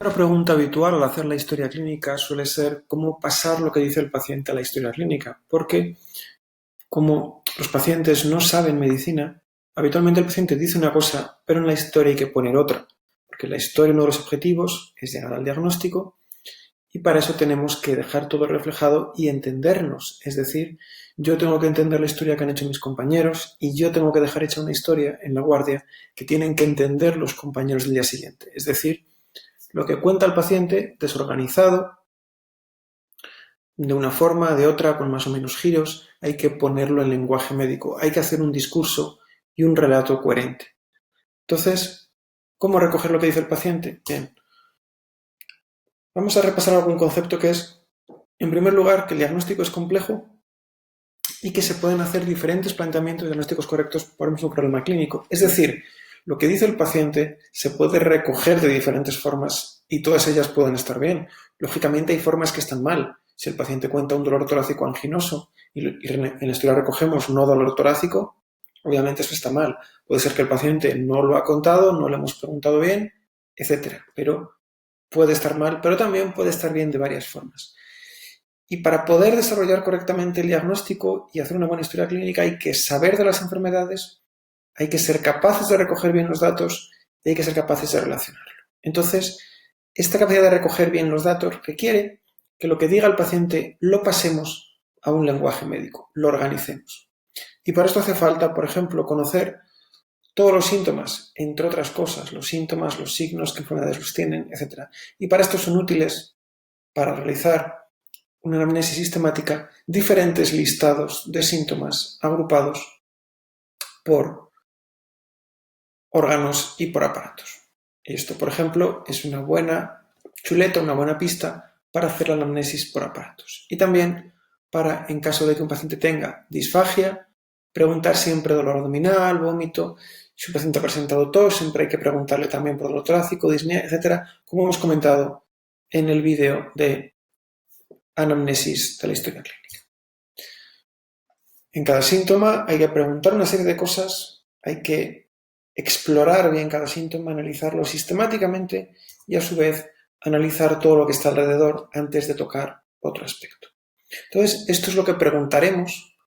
Otra pregunta habitual al hacer la historia clínica suele ser cómo pasar lo que dice el paciente a la historia clínica, porque como los pacientes no saben medicina, habitualmente el paciente dice una cosa, pero en la historia hay que poner otra, porque en la historia uno de los objetivos es llegar al diagnóstico y para eso tenemos que dejar todo reflejado y entendernos, es decir, yo tengo que entender la historia que han hecho mis compañeros y yo tengo que dejar hecha una historia en la guardia que tienen que entender los compañeros del día siguiente, es decir, lo que cuenta el paciente desorganizado, de una forma, de otra, con más o menos giros, hay que ponerlo en lenguaje médico, hay que hacer un discurso y un relato coherente. Entonces, ¿cómo recoger lo que dice el paciente? Bien, vamos a repasar algún concepto que es, en primer lugar, que el diagnóstico es complejo y que se pueden hacer diferentes planteamientos diagnósticos correctos por el mismo problema clínico. Es decir, lo que dice el paciente se puede recoger de diferentes formas y todas ellas pueden estar bien. Lógicamente hay formas que están mal. Si el paciente cuenta un dolor torácico anginoso y en la historia recogemos no dolor torácico, obviamente eso está mal. Puede ser que el paciente no lo ha contado, no le hemos preguntado bien, etc. Pero puede estar mal, pero también puede estar bien de varias formas. Y para poder desarrollar correctamente el diagnóstico y hacer una buena historia clínica hay que saber de las enfermedades, hay que ser capaces de recoger bien los datos y hay que ser capaces de relacionarlo. Entonces, esta capacidad de recoger bien los datos requiere que lo que diga el paciente lo pasemos a un lenguaje médico, lo organicemos. Y para esto hace falta, por ejemplo, conocer todos los síntomas, entre otras cosas, los síntomas, los signos, qué enfermedades los tienen, etc. Y para esto son útiles para realizar una anamnesis sistemática, diferentes listados de síntomas agrupados por órganos y por aparatos. Esto, por ejemplo, es una buena chuleta, una buena pista para hacer la anamnesis por aparatos. Y también para, en caso de que un paciente tenga disfagia, preguntar siempre dolor abdominal, vómito. Si un paciente ha presentado tos, siempre hay que preguntarle también por dolor torácico, disnea, etc., como hemos comentado en el vídeo de anamnesis de la historia clínica. En cada síntoma hay que preguntar una serie de cosas, hay que explorar bien cada síntoma, analizarlo sistemáticamente y a su vez analizar todo lo que está alrededor antes de tocar otro aspecto. Entonces, esto es lo que preguntaremos,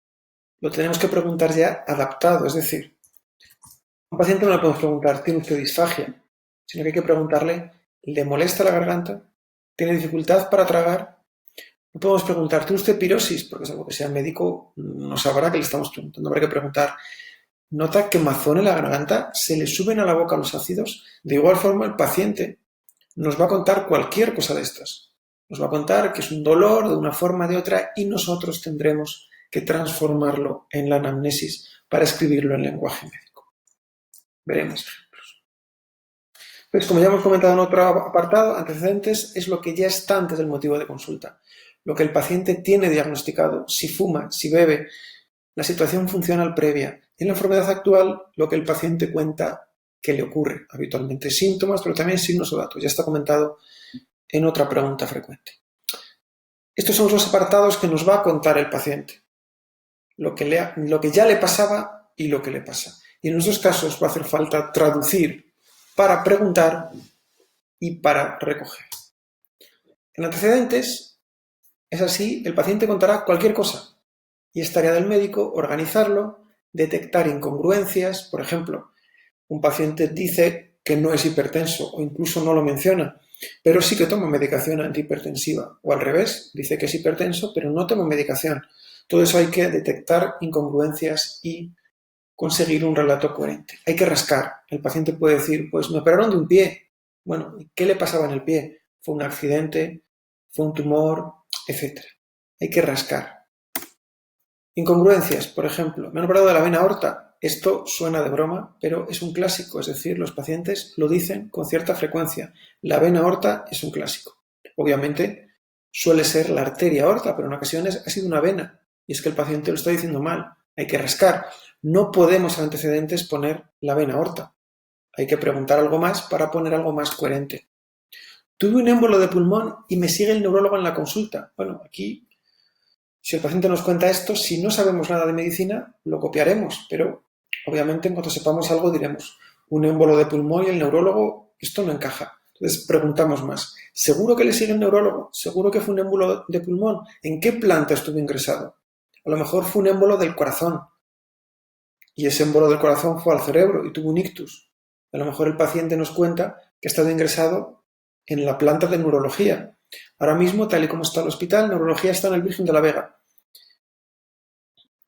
lo tenemos que preguntar ya adaptado, es decir, a un paciente no le podemos preguntar, ¿tiene usted disfagia? Sino que hay que preguntarle, ¿le molesta la garganta? ¿Tiene dificultad para tragar? No podemos preguntar, ¿tiene usted pirosis? Porque es algo que sea médico no sabrá que le estamos preguntando. Habrá que preguntar, ¿nota quemazón en la garganta? ¿Se le suben a la boca los ácidos? De igual forma, el paciente nos va a contar cualquier cosa de estas. Nos va a contar que es un dolor de una forma o de otra y nosotros tendremos que transformarlo en la anamnesis para escribirlo en lenguaje médico. Veremos ejemplos. Pues como ya hemos comentado en otro apartado, antecedentes es lo que ya está antes del motivo de consulta. Lo que el paciente tiene diagnosticado, si fuma, si bebe, la situación funcional previa. En la enfermedad actual, lo que el paciente cuenta que le ocurre, habitualmente síntomas, pero también signos o datos. Ya está comentado en otra pregunta frecuente. Estos son los apartados que nos va a contar el paciente. Lo que ya le pasaba y lo que le pasa. Y en los dos casos va a hacer falta traducir para preguntar y para recoger. En antecedentes, es así, el paciente contará cualquier cosa y es tarea del médico organizarlo, detectar incongruencias, por ejemplo, un paciente dice que no es hipertenso o incluso no lo menciona, pero sí que toma medicación antihipertensiva, o al revés, dice que es hipertenso pero no toma medicación. Todo eso hay que detectar incongruencias y conseguir un relato coherente. Hay que rascar. El paciente puede decir, pues me operaron de un pie. Bueno, ¿qué le pasaba en el pie? ¿Fue un accidente? ¿Fue un tumor? Etcétera. Hay que rascar. Incongruencias, por ejemplo, me han operado de la vena aorta. Esto suena de broma, pero es un clásico, es decir, los pacientes lo dicen con cierta frecuencia. La vena aorta es un clásico. Obviamente suele ser la arteria aorta, pero en ocasiones ha sido una vena. Y es que el paciente lo está diciendo mal. Hay que rascar. No podemos en antecedentes poner la vena aorta. Hay que preguntar algo más para poner algo más coherente. Tuve un émbolo de pulmón y me sigue el neurólogo en la consulta. Bueno, aquí, si el paciente nos cuenta esto, si no sabemos nada de medicina, lo copiaremos, pero obviamente en cuanto sepamos algo diremos, un émbolo de pulmón y el neurólogo, esto no encaja. Entonces preguntamos más. ¿Seguro que le sigue el neurólogo? ¿Seguro que fue un émbolo de pulmón? ¿En qué planta estuvo ingresado? A lo mejor fue un émbolo del corazón y ese émbolo del corazón fue al cerebro y tuvo un ictus. A lo mejor el paciente nos cuenta que ha estado ingresado en la planta de neurología. Ahora mismo, tal y como está el hospital, neurología está en el Virgen de la Vega.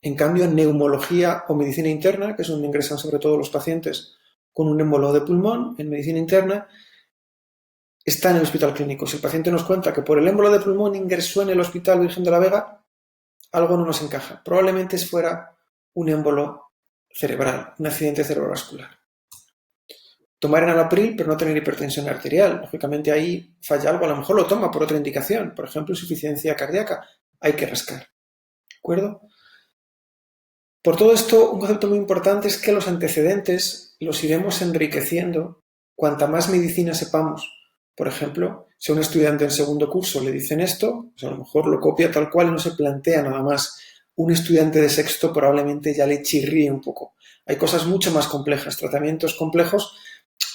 En cambio, en neumología o medicina interna, que es donde ingresan sobre todo los pacientes con un émbolo de pulmón, en medicina interna, está en el hospital clínico. Si el paciente nos cuenta que por el émbolo de pulmón ingresó en el hospital Virgen de la Vega, algo no nos encaja. Probablemente fuera un émbolo cerebral, un accidente cerebrovascular. Tomar enalapril pero no tener hipertensión arterial. Lógicamente ahí falla algo. A lo mejor lo toma por otra indicación, por ejemplo, insuficiencia cardíaca. Hay que rascar. ¿De acuerdo? Por todo esto, un concepto muy importante es que los antecedentes los iremos enriqueciendo cuanta más medicina sepamos. Por ejemplo, si a un estudiante en segundo curso le dicen esto, pues a lo mejor lo copia tal cual y no se plantea nada más. Un estudiante de sexto probablemente ya le chirríe un poco. Hay cosas mucho más complejas, tratamientos complejos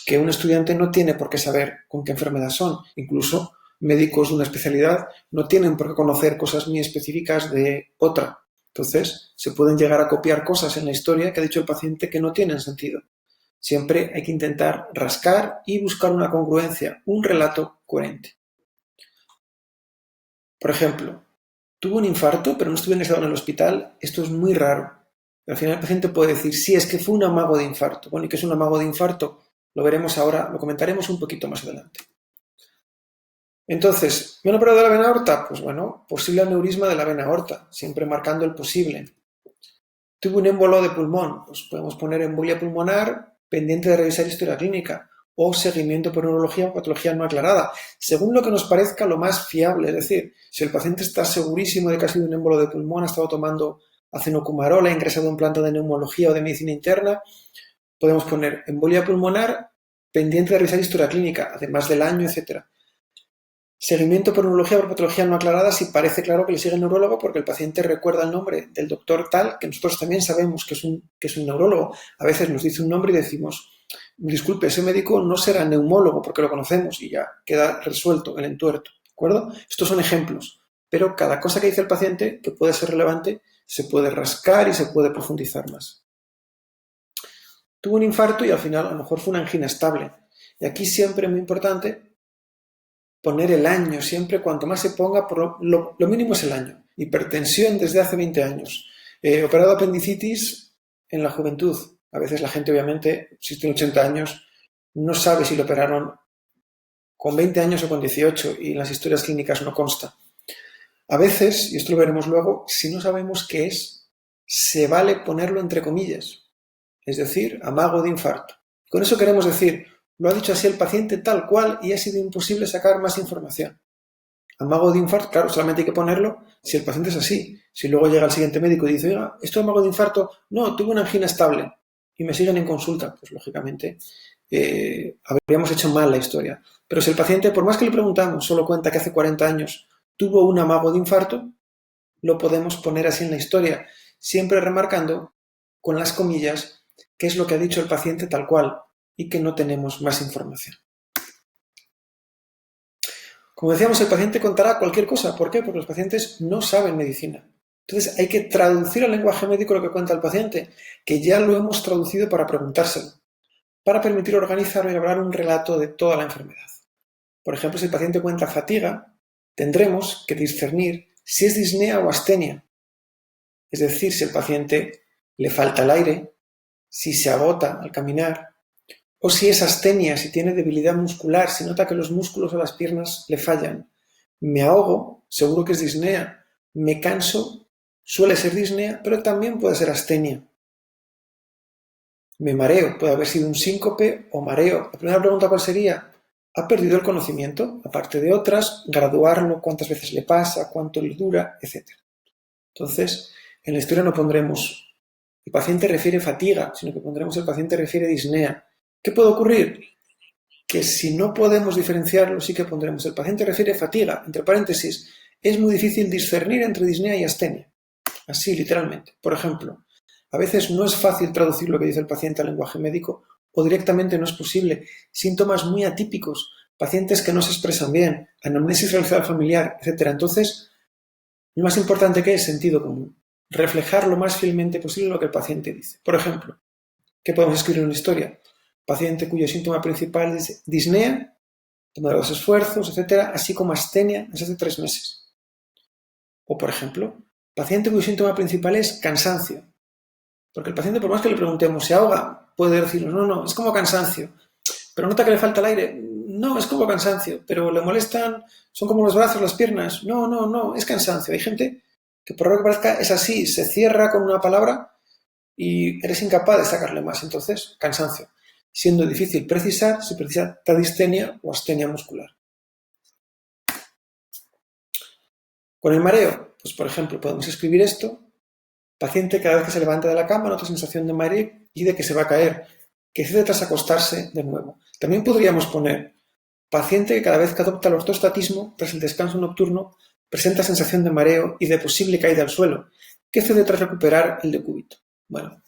que un estudiante no tiene por qué saber con qué enfermedad son. Incluso médicos de una especialidad no tienen por qué conocer cosas muy específicas de otra. Entonces, se pueden llegar a copiar cosas en la historia que ha dicho el paciente que no tienen sentido. Siempre hay que intentar rascar y buscar una congruencia, un relato coherente. Por ejemplo, tuvo un infarto, pero no estuvo ingresado en el hospital. Esto es muy raro. Al final el paciente puede decir, sí, es que fue un amago de infarto. Bueno, ¿y qué es un amago de infarto? Lo veremos ahora, lo comentaremos un poquito más adelante. Entonces, ¿me han operado de la vena aorta? Pues bueno, posible aneurisma de la vena aorta, siempre marcando el posible. Tuvo un émbolo de pulmón, pues podemos poner embolia pulmonar pendiente de revisar historia clínica o seguimiento por neurología o patología no aclarada, según lo que nos parezca lo más fiable. Es decir, si el paciente está segurísimo de que ha sido un émbolo de pulmón, ha estado tomando acenocumarol, ha ingresado en planta de neumología o de medicina interna, podemos poner embolia pulmonar pendiente de revisar historia clínica, además del año, etc. Seguimiento por neurología o por patología no aclarada si parece claro que le sigue el neurólogo porque el paciente recuerda el nombre del doctor tal, que nosotros también sabemos que es un neurólogo. A veces nos dice un nombre y decimos, disculpe, ese médico no será neumólogo porque lo conocemos y ya queda resuelto el entuerto. ¿De acuerdo? Estos son ejemplos, pero cada cosa que dice el paciente que puede ser relevante se puede rascar y se puede profundizar más. Tuvo un infarto y al final a lo mejor fue una angina estable. Y aquí siempre es muy importante poner el año, siempre cuanto más se ponga, lo mínimo es el año. Hipertensión desde hace 20 años. Operado apendicitis en la juventud. A veces la gente, obviamente, si tiene 80 años, no sabe si lo operaron con 20 años o con 18 y en las historias clínicas no consta. A veces, y esto lo veremos luego, si no sabemos qué es, se vale ponerlo entre comillas. Es decir, amago de infarto. Con eso queremos decir, lo ha dicho así el paciente tal cual y ha sido imposible sacar más información. Amago de infarto, claro, solamente hay que ponerlo si el paciente es así. Si luego llega el siguiente médico y dice, oiga, ¿esto es amago de infarto? No, tuve una angina estable y me siguen en consulta. Pues lógicamente habríamos hecho mal la historia. Pero si el paciente, por más que le preguntamos, solo cuenta que hace 40 años tuvo un amago de infarto, lo podemos poner así en la historia, siempre remarcando con las comillas qué es lo que ha dicho el paciente tal cual y que no tenemos más información. Como decíamos, el paciente contará cualquier cosa. ¿Por qué? Porque los pacientes no saben medicina. Entonces hay que traducir al lenguaje médico lo que cuenta el paciente, que ya lo hemos traducido para preguntárselo, para permitir organizar y elaborar un relato de toda la enfermedad. Por ejemplo, si el paciente cuenta fatiga, tendremos que discernir si es disnea o astenia. Es decir, si el paciente le falta el aire, si se agota al caminar, o si es astenia, si tiene debilidad muscular, si nota que los músculos o las piernas le fallan. Me ahogo, seguro que es disnea. Me canso, suele ser disnea, pero también puede ser astenia. Me mareo, puede haber sido un síncope o mareo. La primera pregunta, ¿cuál sería? ¿Ha perdido el conocimiento? Aparte de otras, graduarlo, cuántas veces le pasa, cuánto le dura, etc. Entonces, en la historia no pondremos el paciente refiere fatiga, sino que pondremos el paciente refiere disnea. ¿Qué puede ocurrir? Que si no podemos diferenciarlo, sí que pondremos el paciente refiere fatiga, entre paréntesis, es muy difícil discernir entre disnea y astenia. Así, literalmente. Por ejemplo, a veces no es fácil traducir lo que dice el paciente al lenguaje médico o directamente no es posible. Síntomas muy atípicos. pacientes que no se expresan bien, anamnesis realizada al familiar, etc. Entonces, lo más importante que es sentido común, reflejar lo más fielmente posible lo que el paciente dice. Por ejemplo, ¿qué podemos escribir en una historia? Paciente cuyo síntoma principal es disnea, demasiados esfuerzos, etc., así como astenia desde hace 3 meses. O, por ejemplo, paciente cuyo síntoma principal es cansancio. Porque el paciente, por más que le preguntemos, ¿se ahoga? Puede decirnos, no, es como cansancio. Pero nota que le falta el aire. No, es como cansancio. Pero le molestan, son como los brazos, las piernas. No, es cansancio. Hay gente que por lo que parezca es así, se cierra con una palabra y eres incapaz de sacarle más. Entonces, cansancio. Siendo difícil precisar si precisa tadistenia o astenia muscular. Con el mareo, pues por ejemplo, podemos escribir esto. Paciente cada vez que se levanta de la cama nota sensación de mareo y de que se va a caer, que cede tras acostarse de nuevo. También podríamos poner paciente que cada vez que adopta el ortostatismo tras el descanso nocturno presenta sensación de mareo y de posible caída al suelo, que cede tras recuperar el decúbito. Bueno,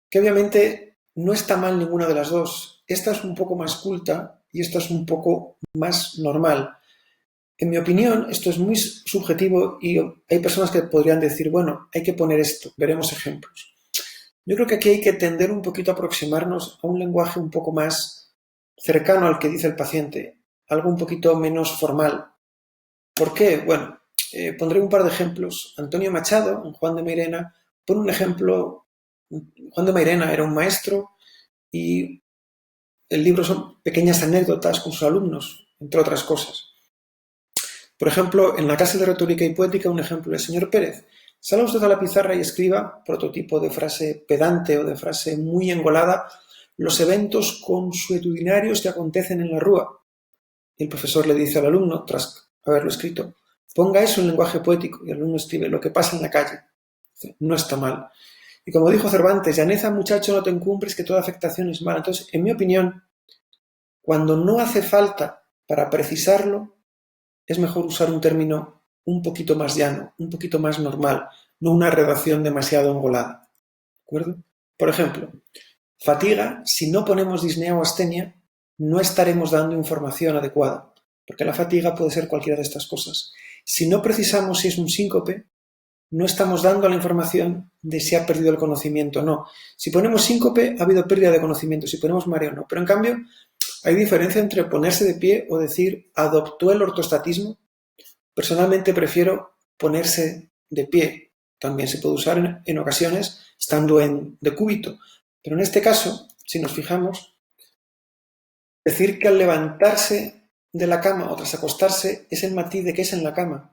que obviamente no está mal ninguna de las dos. Esta es un poco más culta y esta es un poco más normal. En mi opinión, esto es muy subjetivo y hay personas que podrían decir, bueno, hay que poner esto, veremos ejemplos. Yo creo que aquí hay que tender un poquito a aproximarnos a un lenguaje un poco más cercano al que dice el paciente, algo un poquito menos formal. ¿Por qué? Bueno, pondré un par de ejemplos. Antonio Machado, en Juan de Mairena, pone un ejemplo. Juan de Mairena era un maestro y el libro son pequeñas anécdotas con sus alumnos, entre otras cosas. Por ejemplo, en la clase de retórica y poética, un ejemplo es: señor Pérez, salga usted a la pizarra y escriba, prototipo de frase pedante o de frase muy engolada, los eventos consuetudinarios que acontecen en la rúa. Y el profesor le dice al alumno, tras haberlo escrito, ponga eso en lenguaje poético. Y el alumno escribe lo que pasa en la calle. Dice, no está mal. Y como dijo Cervantes, llaneza, muchacho, no te encumbres, que toda afectación es mala. Entonces, en mi opinión, cuando no hace falta para precisarlo, es mejor usar un término un poquito más llano, un poquito más normal, no una redacción demasiado engolada. ¿De acuerdo? Por ejemplo, fatiga, si no ponemos disnea o astenia, no estaremos dando información adecuada, porque la fatiga puede ser cualquiera de estas cosas. Si no precisamos si es un síncope, no estamos dando la información de si ha perdido el conocimiento o no. Si ponemos síncope, ha habido pérdida de conocimiento. Si ponemos mareo, no. Pero en cambio, hay diferencia entre ponerse de pie o decir adoptó el ortostatismo. Personalmente prefiero ponerse de pie. También se puede usar en ocasiones estando en decúbito. Pero en este caso, si nos fijamos, decir que al levantarse de la cama o tras acostarse es el matiz de que es en la cama.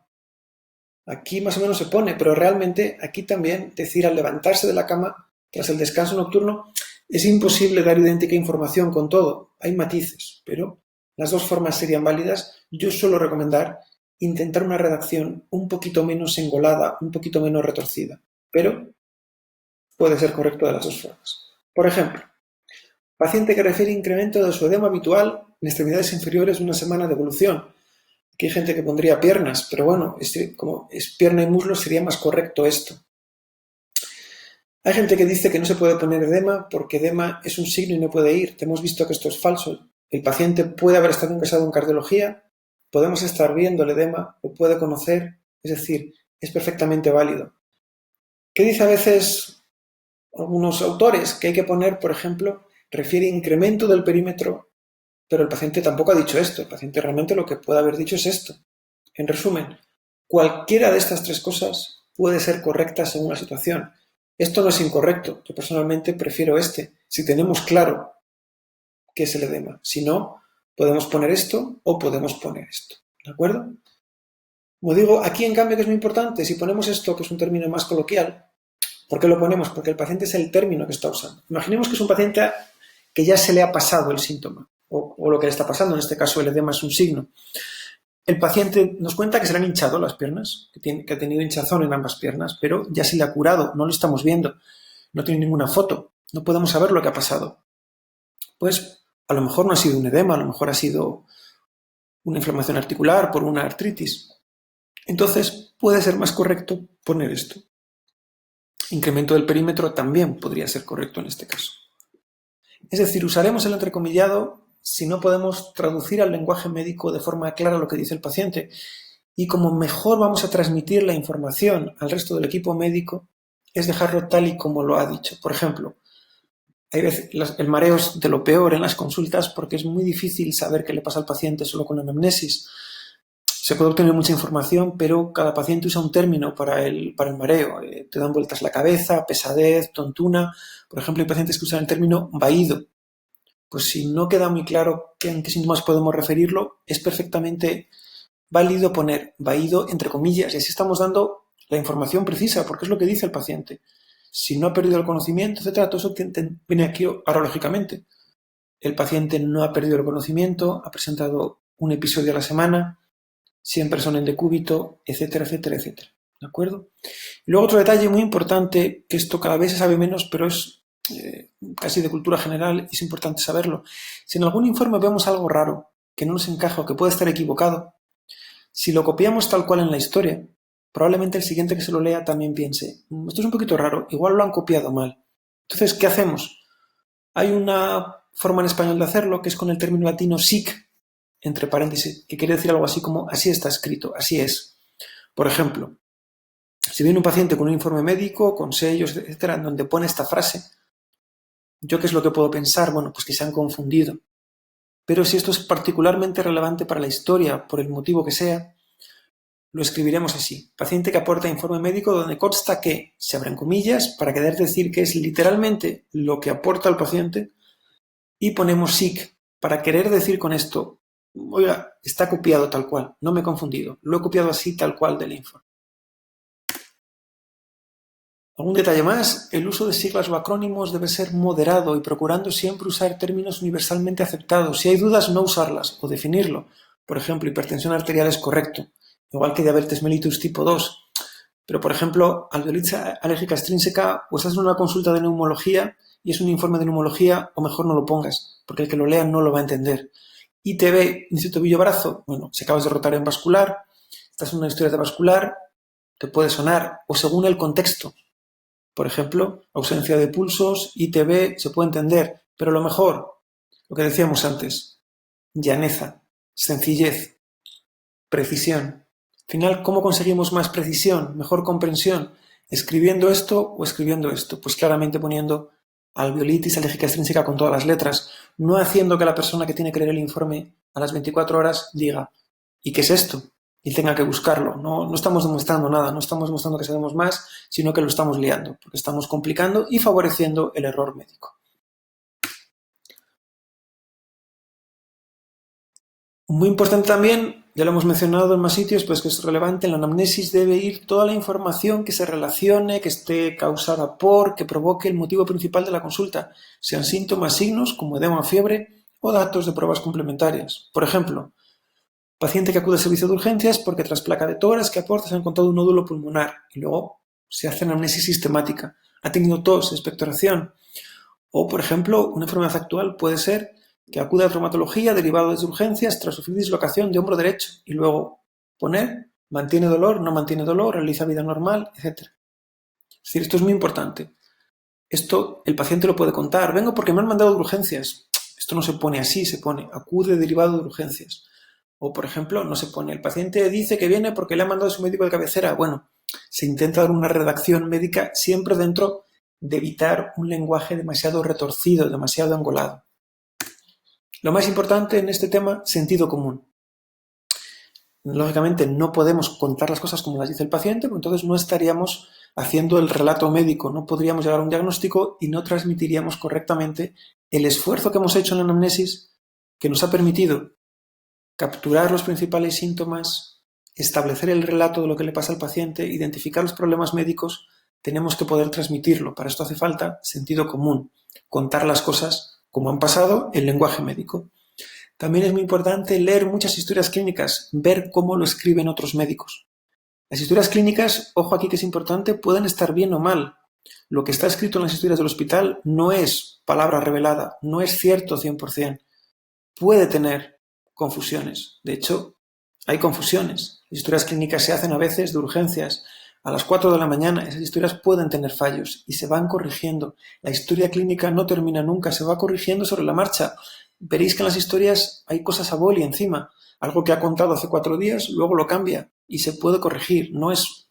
Aquí más o menos se pone, pero realmente aquí también decir al levantarse de la cama tras el descanso nocturno es imposible dar idéntica información con todo. Hay matices, pero las dos formas serían válidas. Yo suelo recomendar intentar una redacción un poquito menos engolada, un poquito menos retorcida, pero puede ser correcto de las dos formas. Por ejemplo, paciente que refiere incremento de su edema habitual en extremidades inferiores de una semana de evolución. Aquí hay gente que pondría piernas, pero bueno, como es pierna y muslo sería más correcto esto. Hay gente que dice que no se puede poner edema porque edema es un signo y no puede ir. Te hemos visto que esto es falso. El paciente puede haber estado ingresado en cardiología, podemos estar viendo el edema, lo puede conocer, es decir, es perfectamente válido. ¿Qué dice a veces algunos autores? Que hay que poner, por ejemplo, refiere incremento del perímetro, pero el paciente tampoco ha dicho esto. El paciente realmente lo que puede haber dicho es esto. En resumen, cualquiera de estas tres cosas puede ser correcta según la situación. Esto no es incorrecto. Yo personalmente prefiero este, si tenemos claro qué es el edema. Si no, podemos poner esto o podemos poner esto. ¿De acuerdo? Como digo, aquí en cambio que es muy importante, si ponemos esto, que es un término más coloquial, ¿por qué lo ponemos? Porque el paciente es el término que está usando. Imaginemos que es un paciente que ya se le ha pasado el síntoma, o lo que le está pasando, en este caso el edema es un signo. El paciente nos cuenta que se le han hinchado las piernas, que ha tenido hinchazón en ambas piernas, pero ya se le ha curado, no lo estamos viendo, no tiene ninguna foto, no podemos saber lo que ha pasado. Pues a lo mejor no ha sido un edema, a lo mejor ha sido una inflamación articular por una artritis. Entonces puede ser más correcto poner esto. Incremento del perímetro también podría ser correcto en este caso. Es decir, usaremos el entrecomillado si no podemos traducir al lenguaje médico de forma clara lo que dice el paciente. Y como mejor vamos a transmitir la información al resto del equipo médico es dejarlo tal y como lo ha dicho. Por ejemplo, hay veces el mareo es de lo peor en las consultas porque es muy difícil saber qué le pasa al paciente solo con anamnesis. Se puede obtener mucha información, pero cada paciente usa un término para el mareo. Te dan vueltas la cabeza, pesadez, tontuna. Por ejemplo, hay pacientes que usan el término vaído. Pues si no queda muy claro en qué síntomas podemos referirlo, es perfectamente válido poner vaído entre comillas y así estamos dando la información precisa, porque es lo que dice el paciente. Si no ha perdido el conocimiento, etcétera, todo eso viene aquí ahora lógicamente. El paciente no ha perdido el conocimiento, ha presentado un episodio a la semana, siempre son en decúbito, etcétera, etcétera, etcétera. ¿De acuerdo? Y luego otro detalle muy importante, que esto cada vez se sabe menos, pero es casi de cultura general y es importante saberlo. Si en algún informe vemos algo raro, que no nos encaja o que puede estar equivocado, si lo copiamos tal cual en la historia, probablemente el siguiente que se lo lea también piense, esto es un poquito raro, igual lo han copiado mal. Entonces, ¿qué hacemos? Hay una forma en español de hacerlo que es con el término latino sic, entre paréntesis, que quiere decir algo así como así está escrito, así es. Por ejemplo, si viene un paciente con un informe médico, con sellos, etcétera, en donde pone esta frase, ¿yo qué es lo que puedo pensar? Bueno, pues que se han confundido. Pero si esto es particularmente relevante para la historia, por el motivo que sea, lo escribiremos así. Paciente que aporta informe médico donde consta que, se abren comillas, para querer decir que es literalmente lo que aporta el paciente, y ponemos sic, para querer decir con esto, oiga, está copiado tal cual, no me he confundido, lo he copiado así tal cual del informe. Algún detalle más, el uso de siglas o acrónimos debe ser moderado y procurando siempre usar términos universalmente aceptados. Si hay dudas, no usarlas o definirlo. Por ejemplo, hipertensión arterial es correcto, igual que diabetes mellitus tipo 2. Pero, por ejemplo, alveolitis alérgica extrínseca, o estás en una consulta de neumología y es un informe de neumología, o mejor no lo pongas, porque el que lo lea no lo va a entender. ITB, índice tobillo-brazo, bueno, si acabas de rotar en vascular, estás en una historia de vascular, te puede sonar, o según el contexto. Por ejemplo, ausencia de pulsos, ITB, se puede entender, pero lo mejor, lo que decíamos antes, llaneza, sencillez, precisión. Al final, ¿cómo conseguimos más precisión, mejor comprensión? ¿Escribiendo esto o escribiendo esto? Pues claramente poniendo alveolitis alérgica extrínseca con todas las letras, no haciendo que la persona que tiene que leer el informe a las 24 horas diga, ¿y qué es esto? Y tenga que buscarlo. No estamos demostrando nada, no estamos demostrando que sabemos más, sino que lo estamos liando, porque estamos complicando y favoreciendo el error médico. Muy importante también, ya lo hemos mencionado en más sitios, pues que es relevante, en la anamnesis debe ir toda la información que se relacione, que esté causada por, que provoque el motivo principal de la consulta, sean síntomas, signos, como edema o fiebre, o datos de pruebas complementarias. Por ejemplo, paciente que acude al servicio de urgencias porque tras placa de tórax que aporta se ha encontrado un nódulo pulmonar y luego se hace anamnesis sistemática. Ha tenido tos, expectoración. O, por ejemplo, una enfermedad actual puede ser que acude a traumatología derivado de urgencias tras sufrir dislocación de hombro derecho y luego poner, mantiene dolor, no mantiene dolor, realiza vida normal, etc. Es decir, esto es muy importante. Esto el paciente lo puede contar. Vengo porque me han mandado de urgencias. Esto no se pone así, se pone acude derivado de urgencias. O, por ejemplo, no se pone, el paciente dice que viene porque le ha mandado a su médico de cabecera. Bueno, se intenta dar una redacción médica siempre dentro de evitar un lenguaje demasiado retorcido, demasiado engolado. Lo más importante en este tema, sentido común. Lógicamente no podemos contar las cosas como las dice el paciente, porque entonces no estaríamos haciendo el relato médico, no podríamos llegar a un diagnóstico y no transmitiríamos correctamente el esfuerzo que hemos hecho en la anamnesis que nos ha permitido capturar los principales síntomas, establecer el relato de lo que le pasa al paciente, identificar los problemas médicos, tenemos que poder transmitirlo. Para esto hace falta sentido común, contar las cosas como han pasado en lenguaje médico. También es muy importante leer muchas historias clínicas, ver cómo lo escriben otros médicos. Las historias clínicas, ojo aquí que es importante, pueden estar bien o mal. Lo que está escrito en las historias del hospital no es palabra revelada, no es cierto 100%. Puede tener confusiones. De hecho, hay confusiones. Las historias clínicas se hacen a veces de urgencias. A las 4 de la mañana esas historias pueden tener fallos y se van corrigiendo. La historia clínica no termina nunca, se va corrigiendo sobre la marcha. Veréis que en las historias hay cosas a boli encima. Algo que ha contado hace 4 días, luego lo cambia y se puede corregir. No es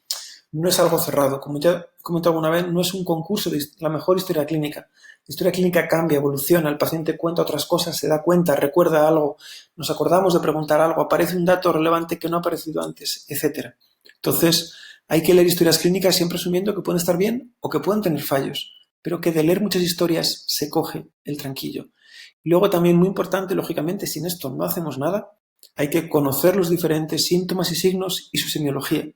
algo cerrado. Como ya he comentado alguna vez, no es un concurso de la mejor historia clínica. La historia clínica cambia, evoluciona, el paciente cuenta otras cosas, se da cuenta, recuerda algo, nos acordamos de preguntar algo, aparece un dato relevante que no ha aparecido antes, etc. Entonces, hay que leer historias clínicas siempre asumiendo que pueden estar bien o que pueden tener fallos, pero que de leer muchas historias se coge el tranquillo. Y luego también muy importante, lógicamente, sin esto no hacemos nada, hay que conocer los diferentes síntomas y signos y su semiología.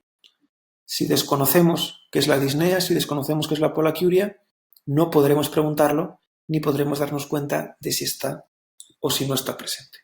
Si desconocemos qué es la disnea, si desconocemos qué es la polaquiuria, no podremos preguntarlo ni podremos darnos cuenta de si está o si no está presente.